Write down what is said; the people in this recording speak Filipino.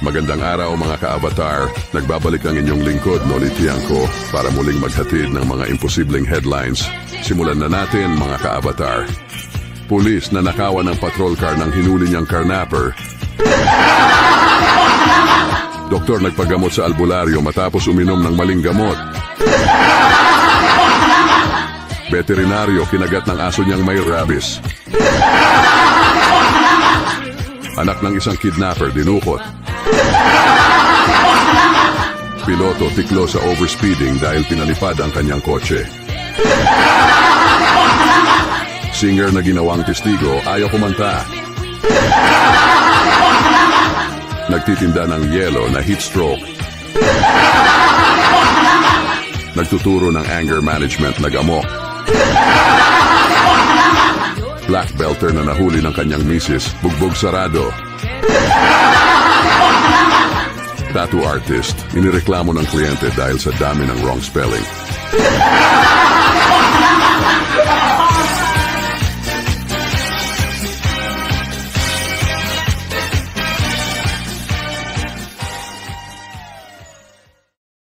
Magandang araw mga ka-avatar. Nagbabalik ang inyong lingkod, Noli Tiangco, para muling maghatid ng mga imposibleng headlines. Simulan na natin mga ka-avatar. Pulis na nakawan ng patrol car ng hinuli niyang carnapper. Doktor nagpagamot sa albularyo matapos uminom ng maling gamot. Veterinaryo kinagat ng aso niyang may rabies. Anak ng isang kidnapper dinukot. Piloto tiklo sa overspeeding dahil pinalipad ang kanyang kotse. Singer na ginawang testigo ayaw kumanta. Nagtitinda ng yelo na heat stroke. Nagtuturo ng anger management na gamot. Black belter na nahuli ng kanyang misis, bugbog sarado. Tattoo artist, inireklamo ng kliyente dahil sa dami ng wrong spelling.